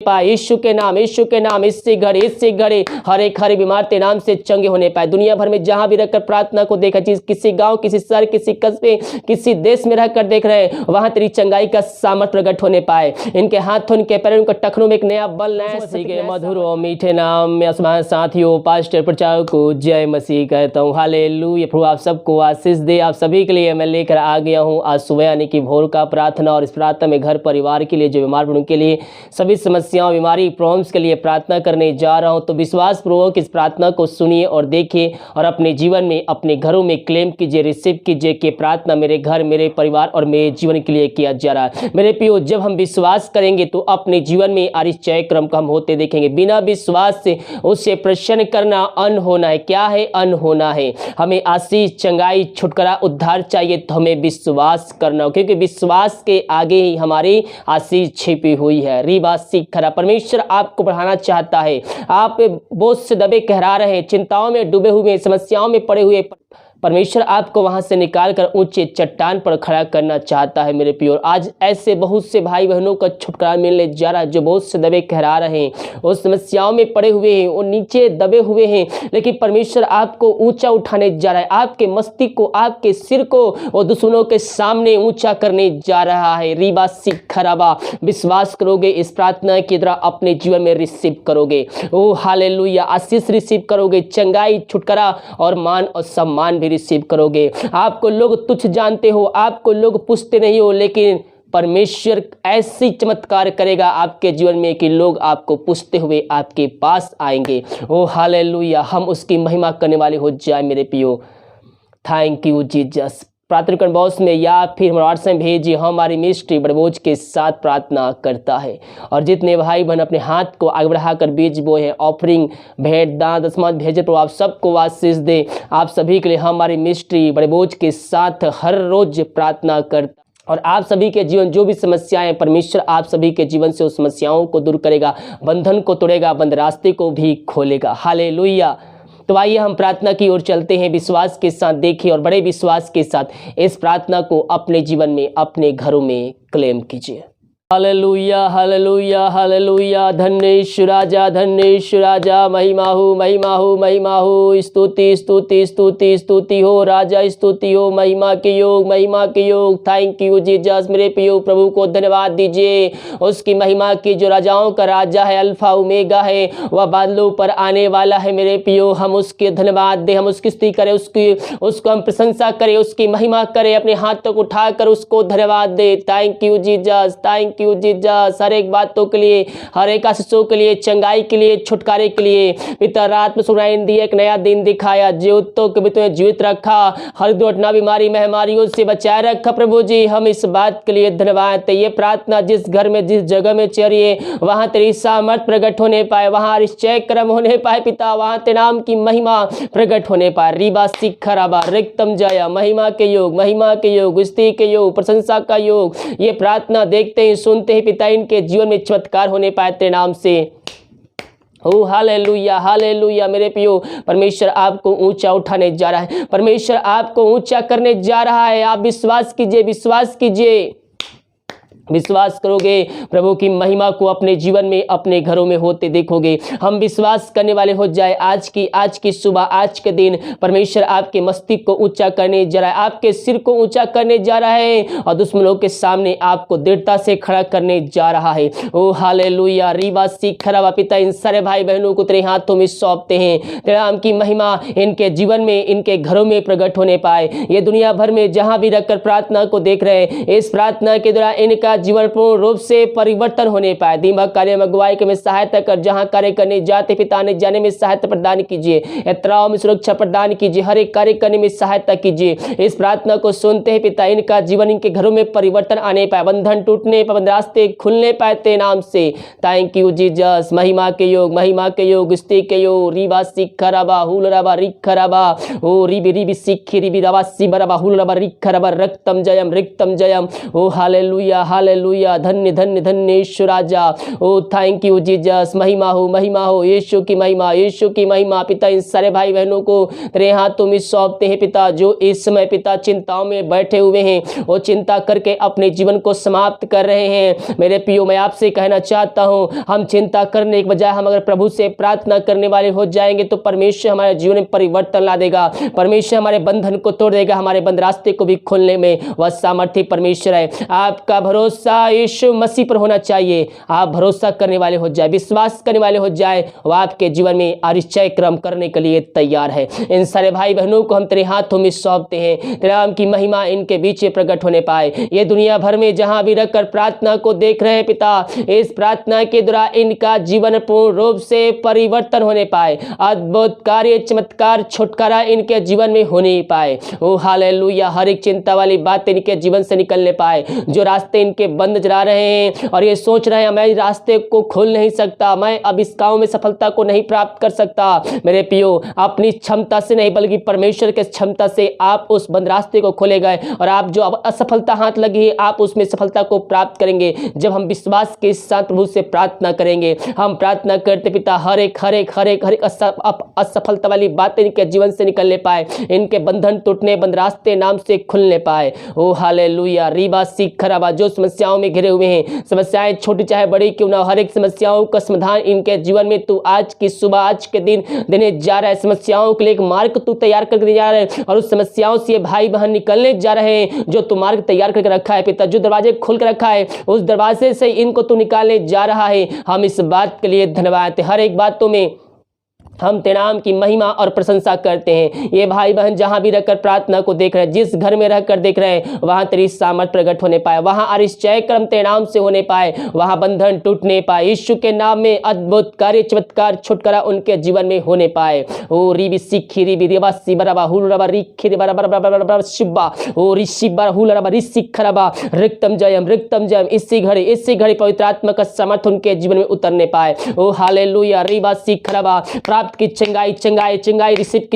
पाए। यीशु के नाम, यीशु के नाम, इससे घड़े हर एक बीमार तेरे नाम से चंगे होने पाए। दुनिया भर में जहां भी रहकर प्रार्थना को देखा, किसी गांव, किसी शहर, किसी कस्बे, किसी देश में रहकर देख रहे हैं, वहां तेरी चंगाई का सामर्थ प्रकट होने पाए। इनके हाथों, इनके पैरों, इनके टखनों में एक नया बल, नया के मधुर और मीठे नाम में आसमान साथियों, पास्टर प्रचारक को जय मसीह कहता हूँ। हालेलुया। प्रभु आप सबको आशीष दे। आप सभी के लिए मैं लेकर आ गया हूँ आज सुबह यानी कि भोर का प्रार्थना। और इस प्रार्थना में घर परिवार के लिए, जो बीमार पड़ों के लिए, सभी समस्याओं, बीमारी, प्रॉब्लम्स के लिए प्रार्थना करने जा रहा हूँ। तो विश्वास पूर्वक इस प्रार्थना को सुनिए और देखिए और अपने जीवन में, अपने घरों में क्लेम कीजिए, रिसीव कीजिए कि प्रार्थना मेरे घर, मेरे परिवार और मेरे जीवन के लिए किया जा रहा है। मेरे प्रियो, जब हम विश्वास करेंगे तो अपने जीवन में आश्चर्य क्रम का हम होते देखेंगे। बिना विश्वास से उससे प्रसन्न करना अन होना है। क्या है? अन होना है। हमें आशीष, चंगाई, छुटकारा, उद्धार चाहिए तो हमें विश्वास करना हो, क्योंकि विश्वास के आगे ही हमारी आशीष छिपी हुई है। रिबासी खरा। परमेश्वर आपको बढ़ाना चाहता है। आप बोझ से दबे कहरा रहे हैं, चिंताओं में डूबे हुए, समस्याओं में पड़े हुए, परमेश्वर आपको वहां से निकालकर ऊंचे चट्टान पर खड़ा करना चाहता है। मेरे प्रिय, आज ऐसे बहुत से भाई बहनों का छुटकारा मिलने जा रहा है जो बहुत से दबे कहरा रहे हैं, वो समस्याओं में पड़े हुए हैं, वो नीचे दबे हुए हैं, लेकिन परमेश्वर आपको ऊंचा उठाने जा रहा है। आपके मस्तिष्क को, आपके सिर को वो दुश्मनों के सामने ऊंचा करने जा रहा है। रीबा सिख खराबा। विश्वास करोगे, इस प्रार्थना की तरह अपने जीवन में रिसीव करोगे। ओ हालेलुया। आशीष रिसीव करोगे, चंगाई, छुटकारा और मान और सम्मान रिसीव करोगे। आपको लोग तुच्छ जानते हो, आपको लोग पूछते नहीं हो, लेकिन परमेश्वर ऐसी चमत्कार करेगा आपके जीवन में कि लोग आपको पूछते हुए आपके पास आएंगे। ओ हालेलुया। हम उसकी महिमा करने वाले हो जाए मेरे प्रियो। Thank you Jesus. प्रार्थना बॉक्स में या फिर व्हाट्सएप में भेजिए। हमारी मिनिस्ट्री बड़बोझ के साथ प्रार्थना करता है। और जितने भाई बहन अपने हाथ को आगे बढ़ाकर बीज बोए हैं, ऑफरिंग, भेंट, दान, दशमांश भेजे, तो आप सबको आशीष दे। आप सभी के लिए हमारी मिनिस्ट्री बड़बोझ के साथ हर रोज प्रार्थना करता, और आप सभी के जीवन जो भी समस्याएं, परमेश्वर आप सभी के जीवन से उस समस्याओं को दूर करेगा, बंधन को तोड़ेगा, बंद रास्ते को भी खोलेगा। हालेलुया। तो आइए हम प्रार्थना की ओर चलते हैं। विश्वास के साथ देखिए और बड़े विश्वास के साथ इस प्रार्थना को अपने जीवन में, अपने घरों में क्लेम कीजिए। Hallelujah, hallelujah, hallelujah. धन्य राजा, धन्य राजा। महिमा हो, महिमा हो, महिमा हो। स्तुति, स्तुति, स्तुति, स्तुति हो राजा, स्तुति हो। महिमा के योग, महिमा के योग। Thank you Jesus. मेरे प्रिय प्रभु को धन्यवाद दीजिए। उसकी महिमा की, जो राजाओं का राजा है, अल्फा ओमेगा है, वह बादलों पर आने वाला है। मेरे प्रियो, हम उसके धन्यवाद दें, हम उसकी स्तुति करें, उसको हम प्रशंसा करें, उसकी महिमा करें, अपने हाथों को उठाकर उसको धन्यवाद दे। Thank you Jesus, thank you Jesus. हर एक बातों के लिए, हर एक आशीषों के लिए, चंगाई के लिए, छुटकारे के लिए। पिता, रात में सुनाई दी, एक नया दिन दिखाया, जीवितों को भी तुम्हें जीवित रखा, हर दुर्घटना, बीमारी, महामारियों से बचाए रखा। प्रभु जी, हम इस बात के लिए धन्यवाद देते। ये प्रार्थना जिस घर में, जिस जगह में चलिए, वहां तेरी सामर्थ प्रकट होने पाए, वहां आश्चर्य कर्म होने पाए पिता, वहां तेरे नाम की महिमा प्रकट होने पाए। रीबा सिखराबा रिक्तम जया। महिमा के योग, महिमा के योग, स्तुति के योग, प्रशंसा का योग। ये प्रार्थना देखते ही सुनते ही पिता, इनके जीवन में चमत्कार होने पाए तेरे नाम से। ओ हालेलुया, हालेलुया। मेरे प्रियो, परमेश्वर आपको ऊंचा उठाने जा रहा है, परमेश्वर आपको ऊंचा करने जा रहा है। आप विश्वास कीजिए, विश्वास कीजिए। विश्वास करोगे, प्रभु की महिमा को अपने जीवन में, अपने घरों में होते देखोगे। हम विश्वास करने वाले हो जाए। आज की सुबह, आज के दिन परमेश्वर आपके मस्तिष्क को ऊंचा करने जा रहा है, आपके सिर को ऊंचा करने जा रहा है, और दुश्मनों के सामने आपको दृढ़ता से खड़ा करने जा रहा है। ओ हालेलुया। रीबा सिखराबा। पिता, इन सारे भाई बहनों को तेरे हाथों में सौंपते हैं। तेरे नाम की महिमा इनके जीवन में, इनके घरों में प्रकट होने पाए। ये दुनिया भर में जहां भी रखकर प्रार्थना को देख रहे हैं, इस प्रार्थना के द्वारा इनका जीवन पूर्ण रूप से परिवर्तन होने पाए। दिमाग कार्य में अगुवाई में सहायता कर, जहां कार्य करने जाते पिता ने जाने में सहायता प्रदान कीजिए, यात्राओं में सुरक्षा प्रदान कीजिए, हर एक कार्य करने में सहायता कीजिए। इस प्रार्थना को सुनते ही पिता, इनका जीवन, इनके घरों में परिवर्तन आने पाए, बंधन टूटने पाए, रास्ते खुलने पाए तेरे नाम से। Thank you Jesus. महिमा के योग, महिमा के योग, स्तुति के योग। रीबा सिखराबा हुलराबा रिखराबा। ओ रिबी रिबी सिखी रिबी रबा सिबराबा हुलराबा रिखराबा। रक्तम जयम, रिक्तम जयम। ओ हालेलुया, हालेलुया। हालेलुया, धन्य धन्य धन्य यीशु राजा। ओ थैंक यू जीसस, महिमा हो यीशु की महिमा, यीशु की महिमा। पिता इन सारे भाई बहनों को तेरे हाथों में सौंपते हैं पिता, जो इस समय पिता चिंताओं में बैठे हुए हैं, वो चिंता करके अपने जीवन को समाप्त कर रहे हैं। मेरे प्रियो, मैं आपसे कहना चाहता हूं, हम चिंता करने के बजाय हम अगर प्रभु से प्रार्थना करने वाले हो जाएंगे तो परमेश्वर हमारे जीवन में परिवर्तन ला देगा। परमेश्वर हमारे बंधन को तोड़ देगा, हमारे बंद रास्ते को भी खोलने में वह सामर्थ्य परमेश्वर है। आपका भरोसा यीशु मसीह पर होना चाहिए। आप भरोसा करने वाले हो जाए, विश्वास करने वाले हो जाए, वह आपके जीवन में आश्चर्य कर्म करने के लिए तैयार है। इन सारे भाई बहनों को हम तेरे हाथों में सौंपते हैं। तेरे नाम की महिमा इनके बीच प्रकट होने पाए। ये दुनिया भर में जहां भी रहकर प्रार्थना को देख रहे हैं पिता, इस प्रार्थना के द्वारा इनका जीवन पूर्ण रूप से परिवर्तन होने पाए। अद्भुत कार्य, चमत्कार, छुटकारा इनके जीवन में होने पाए। ओ हालेलुया, हर एक चिंता वाली बात इनके जीवन से निकलने पाए। जो रास्ते इनके बंद जा रहे हैं और ये सोच रहे हैं मैं रास्ते को खोल नहीं सकता, मैं अब इस काम में सफलता को नहीं प्राप्त कर सकता, मेरे पियो अपनी क्षमता से नहीं बल्कि परमेश्वर के क्षमता से आप उस बंद रास्ते को खोले गए और आप जो अब असफलता हाथ लगी है आप उसमें सफलता को प्राप्त करेंगे। जब हम विश्वास के साथ प्रभु से प्रार्थना करेंगे, हम प्रार्थना करते पिता हर एक असफलता वाली बातें इनके जीवन से निकलने पाए, इनके बंधन टूटने, बंद रास्ते नाम से खुलने पाए। ओ हालेलुया, रीबा सीख खराबा, जो समस्याओं में घिरे हुए हैं, समस्याएं छोटी चाहे बड़ी क्यों ना, हर एक समस्याओं का समाधान इनके जीवन में तू आज की सुबह, आज के दिन देने जा रहा है। समस्याओं के लिए एक मार्ग तू तैयार करके जा रहा है और उस समस्याओं से भाई बहन निकलने जा रहे हैं। जो तू मार्ग तैयार करके रखा है पिता, जो दरवाजे खोल कर रखा है उस दरवाजे से इनको तू निकालने जा रहा है। हम इस बात के लिए धन्यवाद। हर एक बातों में हम तेरे नाम की महिमा और प्रशंसा करते हैं। ये भाई बहन जहां भी रहकर प्रार्थना को देख रहे हैं, जिस घर में रहकर देख रहे हैं, वहां तेरी सामर्थ प्रकट होने पाए, वहां आश्चर्य कर्म तेरे नाम से होने पाए, वहां बंधन टूटने पाए। यीशु के नाम में अद्भुत कार्य, चमत्कार, छुटकारा उनके जीवन में होने पाए। ओ रिबी सिखी रिबी रिबा सिबरबा हुलरबा रिखी रिबा शिबा ओ रिशिबा हुलरबा रिसिखरबा रिक्तम जयम। इसी घड़ी पवित्र आत्मा का समर्थ उनके जीवन में उतरने पाए। ओ हालेलुया, रिबा सिखरबा, की चंगाई रिसीव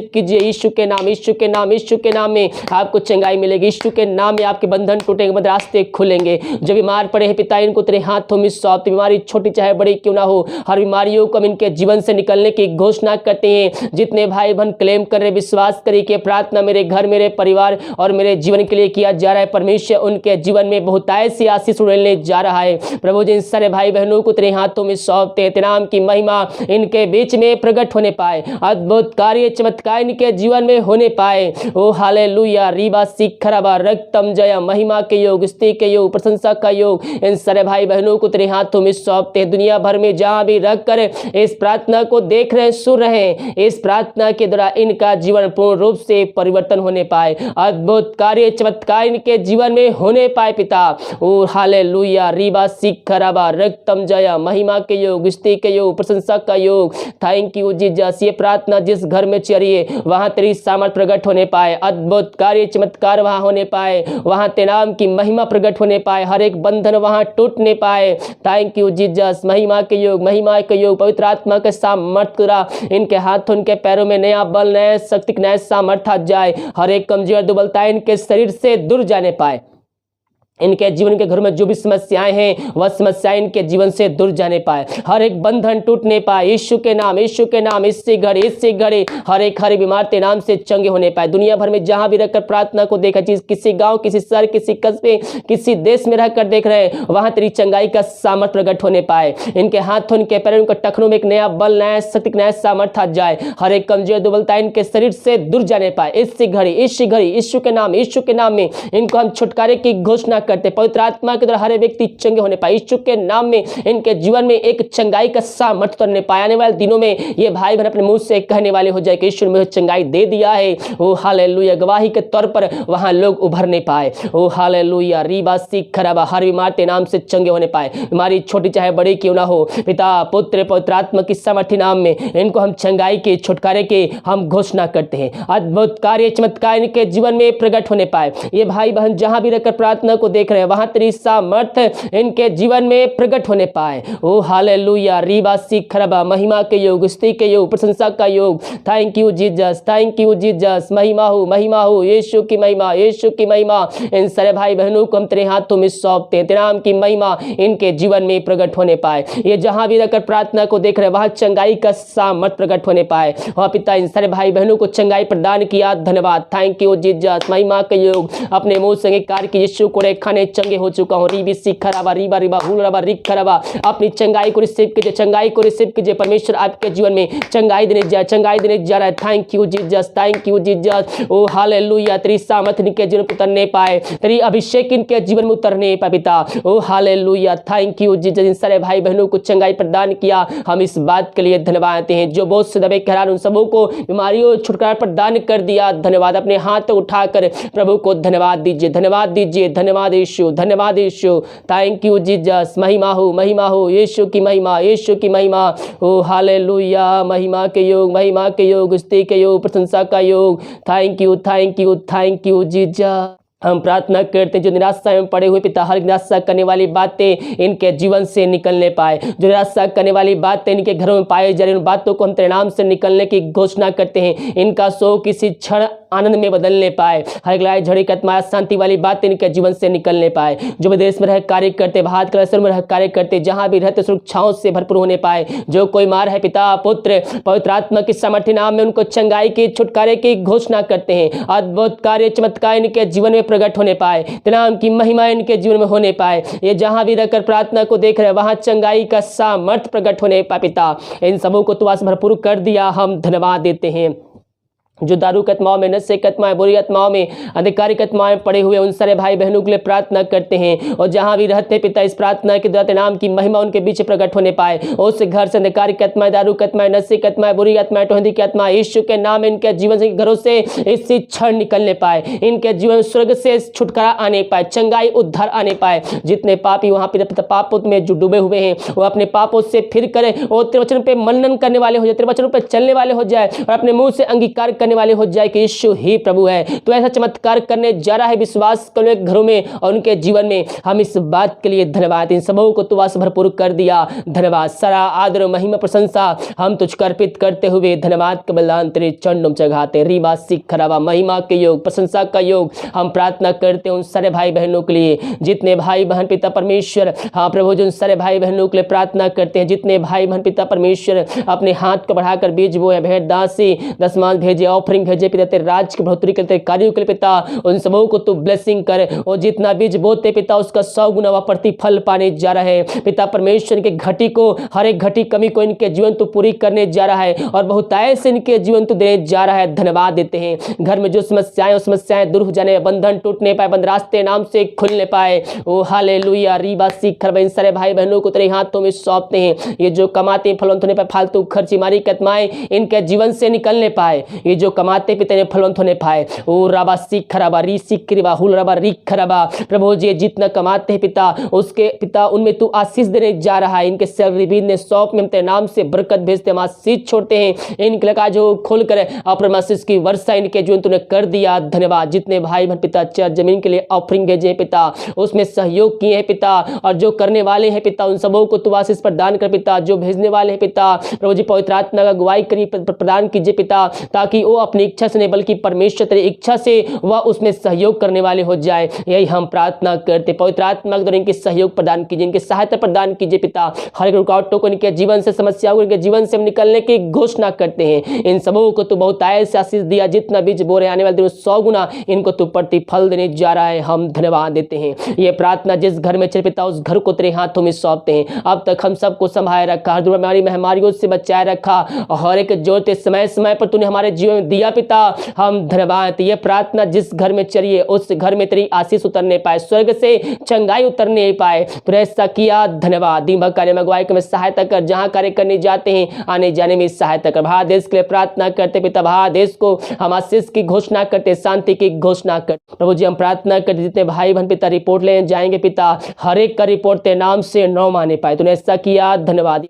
कीजिए यीशु के नाम में आपको चंगाई मिलेगी। यीशु के नाम में आपके बंधन टूटेंगे, बंद रास्ते खुलेंगे। जो बीमार पड़े हैं पिता, इनको तेरे हाथों में सौंपते, बीमारी छोटी चाहे बड़ी क्यों ना हो, हर बीमारियों को हम इनके जीवन से निकलने की घोषणा करते हैं। जितने भाई बहन क्लेम कर रहे, विश्वास करिए कि प्रार्थना मेरे घर, मेरे परिवार और मेरे जीवन के लिए किया जा रहा है, परमेश्वर उनके जीवन में बहुत ऐसी आशीष उड़ेलने जा रहा है। प्रभु जी इन सारे भाई बहनों को तेरे हाथों में सौंपते हैं। तेरे नाम की महिमा इनके बीच में प्रकट होने पाए, अद्भुत कार्य, चमत्कार इनके जीवन में होने पाए। ओ हालेलुया, रीबा सिखरबा, रक्तम जय, महिमा के योग, स्तुति के योग, प्रशंसा का योग इन सारे भाई बहनों को तेरे हाथों में सौंपते हैं। दुनिया भर में जहां भी रखकर इस प्रार्थना को देख रहे, सुन रहे हैं, इस प्रार्थना के द्वारा इनका जीवन पूर्ण रूप से परिवर्तन होने पाए, अद्भुत कार्य, चमत्कार इनके जीवन में होने पाए पिता। ओ हालेलुया, रीबा सिखरबा, रक्तम जय, महिमा के योग, स्तुति के योग, प्रशंसा का योग। Thank you Jesus. ये प्रार्थना जिस घर में चलिए वहां तेरी सामर्थ प्रकट होने पाए, अद्भुत कार्य, चमत्कार वहां होने पाए, वहां तेरे नाम की महिमा प्रकट होने पाए, हर एक बंधन वहां टूटने पाए। Thank you Jesus. महिमा के योग, पवित्र आत्मा के सामर्थ इनके हाथों, इनके पैरों में नया बल, नया शक्ति, नया सामर्थ आ जाए, हर एक कमजोर दुर्बलता इनके शरीर से दूर जाने पाए। इनके जीवन के घर में जो भी समस्याएं हैं वह समस्याएं इनके जीवन से दूर जाने पाए, हर एक बंधन टूटने पाए। यीशु के नाम इससे घड़ी हर एक बीमार तेरे नाम से चंगे होने पाए। दुनिया भर में जहां भी रहकर प्रार्थना को देखा, किसी गांव, किसी शहर, किसी कस्बे, किसी देश में रहकर देख रहे हैं, वहां तेरी चंगाई का सामर्थ प्रकट होने पाए। इनके हाथों, इनके पैरों, इनके टखनों में एक नया बल, नया शक्ति, नया सामर्थ आ जाए, हर एक कमजोर दुर्बलता इनके शरीर से दूर जाने पाए। इसी घड़ी यीशु के नाम में इनको हम छुटकारे की घोषणा करते, पवित्र आत्मा के द्वारा हर व्यक्ति चंगे होने पाए। यीशु के नाम में इनके जीवन में एक चंगाई का सामर्थ करने पाए। आने वाले दिनों में ये भाई बहन अपने मुंह से कहने वाले हो जाए कि ईश्वर ने मुझे चंगाई दे दिया है। ओ हालेलुया, गवाही के तौर पर वहां लोग उभरने पाए। ओ हालेलुया, रीबा सिखरबा, हर बीमार तेरे नाम से चंगे होने पाए, बीमारी छोटी चाहे बड़ी क्यों ना हो, पिता पुत्र पवित्र आत्मा की सामर्थ्य नाम में इनको हम चंगाई के, छुटकारे के हम घोषणा करते हैं। अद्भुत कार्य, चमत्कार इनके जीवन में प्रकट होने पाए। ये भाई बहन जहां भी रहकर प्रार्थना को देख रहे हैं वहां तेरी सामर्थ्य इनके जीवन में प्रकट होने पाए। ओ हालेलुया, रीबा सिखरबा, महिमा के योग, स्तुति के योग, प्रशंसा का योग। Thank you Jesus, thank you Jesus. महिमा हो यीशु की महिमा, यीशु की महिमा। इन सारे भाई बहनों को हम तेरे हाथों में सौंपते हैं, तेरे नाम की महिमा इनके जीवन में प्रकट होने पाए। ये जहां भी रहकर प्रार्थना को देख रहे हैं वहां चंगाई का सामर्थ प्रकट होने पाए। और पिता इन सारे भाई बहनों को चंगाई प्रदान किया, धन्यवाद। थैंक यू जीसस, महिमा के योग। अपने मुंह से कार्य की यीशु को खाने चंगे हो चुका हूं। रीबी सिखरबा, रीबा रीबा हुलरबा रिखरबा। अपनी चंगाई को रिसीव कीजिए, चंगाई को रिसीव कीजिए। परमेश्वर आपके जीवन में चंगाई देने जा रहा है। Thank you Jesus, thank you Jesus. ओ हालेलुया, तेरी सामर्थ इनके जीवन में उतरने पाए, तेरी अभिषेक इनके जीवन में उतरने पाए पिता। ओ हालेलुया, थैंक यू जीसस। इन सारे भाई बहनों को चंगाई प्रदान किया, हम इस बात के लिए धन्यवाद देते हैं। जो बोझ से दबे हैरान उन सबों को बीमारियों छुटकारा प्रदान कर दिया, धन्यवाद। अपने हाथ उठाकर प्रभु को धन्यवाद दीजिए, धन्यवाद दीजिए। धन्यवाद यीशु, धन्यवाद यीशु। Thank you Jesus. महिमा हो यीशु की महिमा, यीशु की महिमा। ओ हालेलुया, महिमा के योग, महिमा के योग, स्तुति के योग, प्रशंसा का योग। Thank you, thank you, thank you Jesus. हम प्रार्थना करते हैं जो निराशा में पड़े हुए पिता, हर निराशा करने वाली बातें इनके जीवन से निकलने पाए। जो निराशा करने वाली बातें इनके घरों में पाए जा रही, उन बातों को हम तेरे नाम से निकलने की घोषणा करते हैं। इनका शोक किसी क्षण आनंद में बदलने पाए। हर लड़ाई झड़ी कतमाया शांति वाली बातें इनके जीवन से निकलने पाए। जो विदेश में रह कार्य करते, भारत के में रह कार्य करते, जहां भी रहते सुरक्षाओं से भरपूर होने पाए। जो कोई मार है पिता, पुत्र, पवित्र आत्मा की सामर्थ्य नाम में उनको चंगाई की, छुटकारे की घोषणा करते हैं। अद्भुत कार्य, चमत्कार इनके जीवन में प्रकट होने पाए, तेरे नाम की महिमा इनके जीवन में होने पाए। ये जहां भी रहकर प्रार्थना को देख रहे हैं वहां चंगाई का सामर्थ प्रकट होने पाए पिता। इन सबों को तू आज भरपूर कर दिया, हम धन्यवाद देते हैं। जो दारू की आत्माओं में, नशे की आत्माएं, बुरी आत्माओं में, अधिकारी की आत्माएं पड़े हुए उन सारे भाई बहनों के लिए प्रार्थना करते हैं। और जहां भी रहते पिता, इस प्रार्थना के द्वारा नाम की महिमा उनके बीच प्रकट होने पाए। उस घर से अधिकारी की आत्माएं, दारू की आत्माएं, नशे की आत्माएं, बुरी आत्माएं, टोहदी की आत्मा, यीशु के नाम इनके जीवन से, घरों से इसी क्षण निकलने पाए। इनके जीवन स्वर्ग से छुटकारा आने पाए, चंगाई उद्धार आने पाए। जितने पापी वहां पर पापों में जो डूबे हुए हैं वो अपने पापों से फिर करे और तेरे वचन पे मनन करने वाले हो जाए, तेरे वचनों पे चलने वाले हो जाए और अपने मुंह से अंगीकार करने वाले हो जाए कि यीशु ही प्रभु है। तो ऐसा चमत्कार करने जा रहा है विश्वास करने घरों में और उनके जीवन में। हम इस बात के लिए धन्यवाद। इन सबों को तू आज भरपूर कर दिया, धन्यवाद। सारा आदर, महिमा, प्रशंसा हम तुझको अर्पित करते हुए धन्यवाद के बलिदान तेरे चरणों में चढ़ाते। रीबा सिखरबा, महिमा के योग, प्रशंसा का योग हम प्रार्थना करते हैं उन सारे भाई बहनों के लिए। जितने भाई बहन पिता परमेश्वर, हाँ प्रभु, जो उन सारे भाई बहनों के लिए प्रार्थना करते हैं। जितने भाई बहन पिता परमेश्वर अपने हाथ को बढ़ाकर बीज बोए, भेंट दासी, दशमांश भेजे, ऑफरिंग भेजे पिता, तेरे राज की बढ़ोतरी के लिए, कार्यों के लिए पिता, उन सबों को तू ब्लेसिंग कर। और जितना बीज बोते पिता उसका 100 गुना व प्रतिफल पाने जा रहा है पिता परमेश्वर। के घटी को, हर एक घटी कमी को इनके जीवन तू पूरी करने जा रहा है और बहुतायत से इनके जीवन तू देने जा रहा है। धन्यवाद देते हैं। घर में जो समस्याएं, उस समस्याएं दूर हो जाने, बंधन टूटने पाए, बंद रास्ते नाम से खुलने पाए। ओ हालेलुया, रीबा सिखरबा, इन सारे भाई बहनों को तेरे हाथों में सौंपते हैं। ये जो कमाते हैं फलवंत होने पाए, फालतू खर्ची मारी की आत्माएं इनके जीवन से निकलने पाए। ये जो कमाते पिता ने फलवंत होने पाए। ओ रबा सिखरबा, री सिखरबा, हुल रबा रिखरबा। प्रभु जी जितना कमाते हैं पिता, उसके पिता उनमें तू आशीष देने जा रहा है। इनके सैलरी बिजनेस शॉप में हम तेरे नाम से बरकत भेजते हैं, आशीष छोड़ते हैं। इनके लगा जो खोलकर अपने आशीष की वर्षा इनके जीवन तूने कर दिया, धन्यवाद। जितने भाई बहन पिता चर्च जमीन के लिए ऑफरिंग भेजे हैं पिता, उसमें सहयोग किए हैं पिता, और जो करने वाले हैं पिता उन सबों को तू आशीष प्रदान कर पिता। जो भेजने वाले हैं पिता प्रभु जी पवित्र आत्मा का अगुवाई करी प्रदान कीजिए पिता, ताकि वो अपनी इच्छा से नहीं बल्कि परमेश्वर तेरी इच्छा से वह उसमें सहयोग करने वाले हो जाए। यही हम प्रार्थना करते। पवित्र आत्मा के द्वारा इनके सहयोग प्रदान कीजिए, इनकी सहायता प्रदान कीजिए पिता। हर एक रुकावटों को इनके जीवन से, समस्याओं को इनके जीवन से निकलने की घोषणा करते हैं। इन सबों को तू बहुतायत से आशीष दिया। जितना बीज बो रहे आने वाले दिनों 100 गुना इनको तू प्रतिफल देने जा रहा है, हम धन्यवाद देते हैं। ये प्रार्थना जिस घर में चल पिता उस घर को तेरे हाथों में सौंपते हैं। अब तक हम सबको संभाले रखा, हर बीमारी महामारियों से बचाए रखा, और हर एक जोते समय समय पर तूने हमारे जीवन में दिया पिता, हम धन्यवाद। ये प्रार्थना जिस घर में चलिए उस घर में तेरी आशीष उतरने पाए, स्वर्ग से चंगाई उतरने पाए। तूने ऐसा किया, धन्यवाद। दिन भर कार्य में अगुवाई में सहायता कर, जहां कार्य करने जाते हैं आने जाने में सहायता कर। भारत देश के लिए प्रार्थना करते पिता, भारत देश को हम आशीष की घोषणा करते, शांति की घोषणा करते। प्रभु जी हम प्रार्थना करते जितने भाई बहन पिता रिपोर्ट ले जाएंगे पिता, हर एक का रिपोर्ट तेरे नाम से 9 माने पाए। तूने ऐसा किया, धन्यवाद।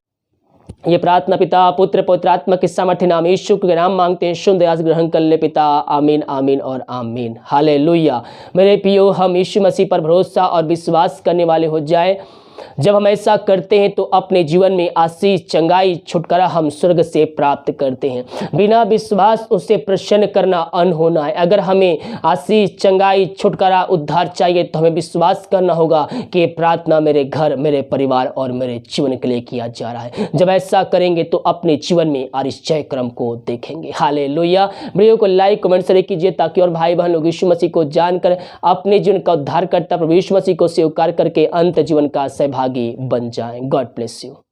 ये प्रार्थना पिता पुत्र पवित्र आत्मा के सामर्थ्य नाम यीशु के नाम मांगते हैं, शुद्ध आस ग्रहण कर ले पिता। आमीन आमीन और आमीन। हालेलुया। मेरे प्रियो, हम यीशु मसीह पर भरोसा और विश्वास करने वाले हो जाए। जब हम ऐसा करते हैं तो अपने जीवन में आशीष, चंगाई, छुटकारा हम स्वर्ग से प्राप्त करते हैं। बिना विश्वास उसे प्रसन्न करना अनहोना है। अगर हमें आशीष, चंगाई, छुटकारा, उद्धार चाहिए तो हमें विश्वास करना होगा कि ये प्रार्थना मेरे घर, मेरे परिवार और मेरे जीवन के लिए किया जा रहा है। जब ऐसा करेंगे तो अपने जीवन में आरिश्चय क्रम को देखेंगे। हालेलुया। वीडियो को लाइक कमेंट शेयर कीजिए ताकि और भाई बहन लोग यीशु मसीह को जानकर अपने जीवन का उद्धार करता प्रभु यीशु मसीह को स्वीकार करके अंत जीवन का सहभागी बन जाएं। God bless you.